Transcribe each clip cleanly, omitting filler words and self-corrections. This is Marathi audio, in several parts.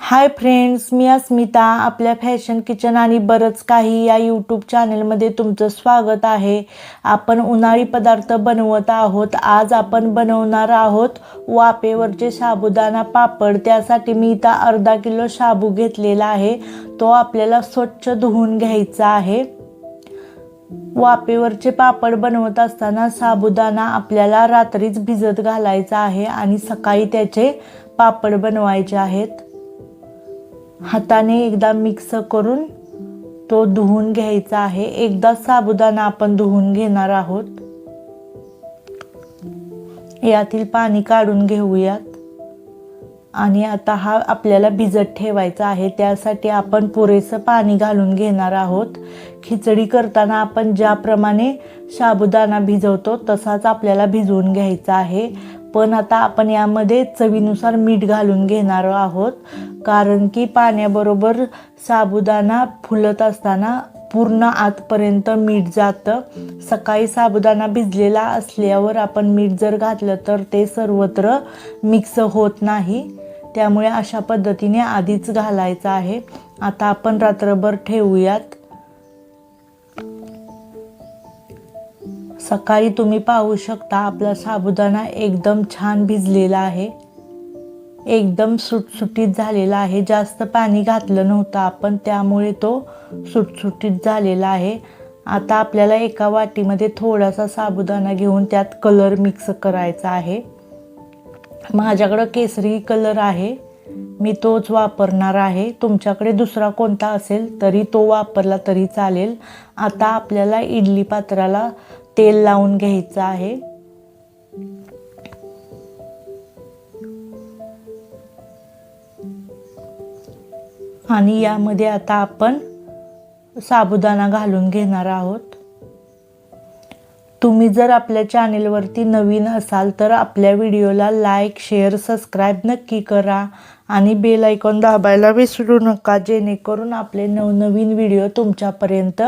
हाय फ्रेंड्स, मी अस्मिता. आपल्या फॅशन किचन आणि बरंच काही या यूट्यूब चॅनलमध्ये तुमचं स्वागत आहे. आपण उन्हाळी पदार्थ बनवत आहोत. आज आपण बनवणार आहोत वाफेवरचे साबुदाणा पापड. त्यासाठी मी इथं अर्धा किलो शाबू घेतलेला आहे. तो आपल्याला स्वच्छ धुवून घ्यायचा आहे. वाफेवरचे पापड बनवत असताना साबुदाणा आपल्याला रात्रीच भिजत घालायचा आहे आणि सकाळी त्याचे पापड बनवायचे आहेत. हाताने एकदा मिक्स करून तो धुवून घ्यायचा आहे. एकदा साबुदाणा आपण धुवून घेणार आहोत. यातील पाणी काढून घेऊयात. आणि आता हा आपल्याला भिजत ठेवायचा आहे. त्यासाठी आपण पुरेसं पाणी घालून घेणार आहोत. खिचडी करताना आपण ज्याप्रमाणे साबुदाणा भिजवतो तसाच आपल्याला भिजवून घ्यायचा आहे. पण आता आपण यामध्ये चवीनुसार मीठ घालून घेणार आहोत, कारण की पाण्याबरोबर साबुदाणा फुलत असताना पूर्ण आतपर्यंत मीठ जातं. सकाळी साबुदाणा भिजलेला असल्यावर आपण मीठ जर घातलं तर ते सर्वत्र मिक्स होत नाही. त्यामुळे अशा पद्धतीने आधीच घालायचं आहे. आता आपण रात्रभर ठेवूयात. सकाळी तुम्ही पाहू शकता आपला साबुदाणा एकदम छान भिजलेला आहे. एकदम सुटसुटीत झालेला आहे. जास्त पाणी घातलं नव्हतं आपण, त्यामुळे तो सुटसुटीत झालेला आहे. आता आपल्याला एका वाटीमध्ये थोडासा साबुदाणा घेऊन त्यात कलर मिक्स करायचा आहे. माझ्याकडं केसरी कलर आहे, मी तोच वापरणार आहे. तुमच्याकडे दुसरा कोणता असेल तरी तो वापरला तरी चालेल. आता आपल्याला इडली पात्राला तेल लावून घ्यायचं आहे. आणि यामध्ये आता आपण साबुदाणा घालून घेणार आहोत. तुम्ही जर आपल्या चॅनेलवरती नवीन असाल तर आपल्या व्हिडिओला लाईक, शेअर, सबस्क्राईब नक्की करा आणि बेल आयकॉन दाबायला विसरू नका, जेणेकरून आपले नवनवीन व्हिडिओ तुमच्यापर्यंत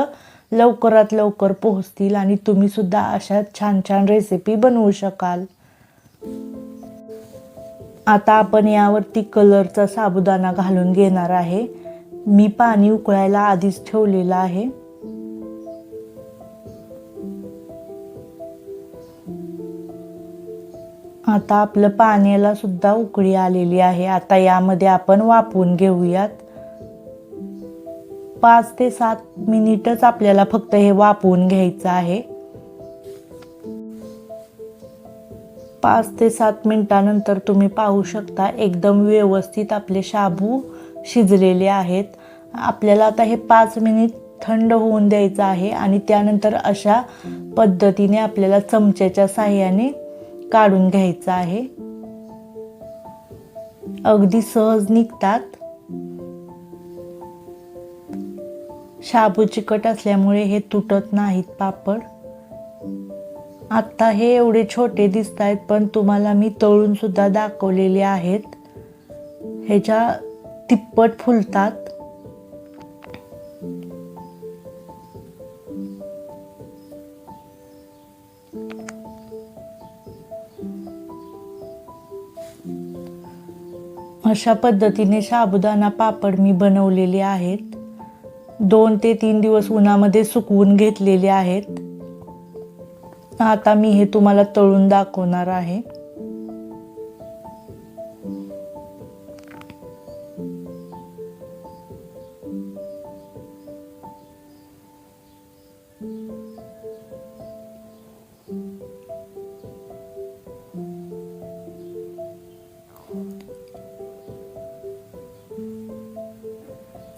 लवकरात लवकर पोहोचतील आणि तुम्ही सुद्धा अशा छान छान रेसिपी बनवू शकाल. आता आपण यावरती कलरचा साबुदाणा घालून घेणार आहे. मी पाणी उकळायला आधीच ठेवलेलं आहे. आता आपलं पाण्याला सुद्धा उकळी आलेली आहे. आता यामध्ये आपण वाफवून घेऊयात. 5 ते 7 मिनिटच आपल्याला फक्त हे वाफवून घ्यायचं आहे. 5 ते 7 मिनिटानंतर तुम्ही पाहू शकता एकदम व्यवस्थित आपले शाबू शिजलेले आहेत. आपल्याला आता हे 5 मिनिट थंड होऊन द्यायचं आहे आणि त्यानंतर अशा पद्धतीने आपल्याला चमच्याच्या साहाय्याने काढून घ्यायचं आहे. अगदी सहज निघतात. शाबू चिकट असल्यामुळे हे तुटत नाहीत पापड. आता हे एवढे छोटे दिसत आहेत, पण तुम्हाला मी तळून सुद्धा दाखवलेले आहेत. ह्याच्या तिप्पट फुलतात. अशा पद्धतीने साबुदाणा पापड मी बनवलेले आहेत. 2 ते 3 दिवस उन्हामध्ये सुकवून घेतलेले आहेत. आता मी हे तुम्हाला तळून दाखवणार आहे.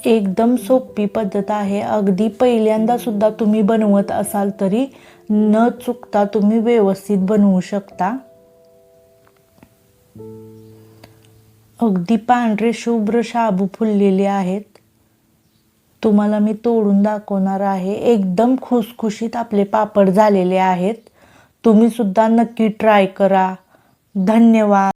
एकदम सोपी पद्धत आहे. अगदी पहिल्यांदा सुद्धा तुम्ही बनवत असाल तरी न चुकता तुम्ही व्यवस्थित बनवू शकता. अगदी पांढरे शुभ्र शाबू फुललेले आहेत. तुम्हाला मी तोडून दाखवणार आहे. एकदम खुसखुशीत आपले पापड झालेले आहेत. तुम्ही सुद्धा नक्की ट्राय करा. धन्यवाद.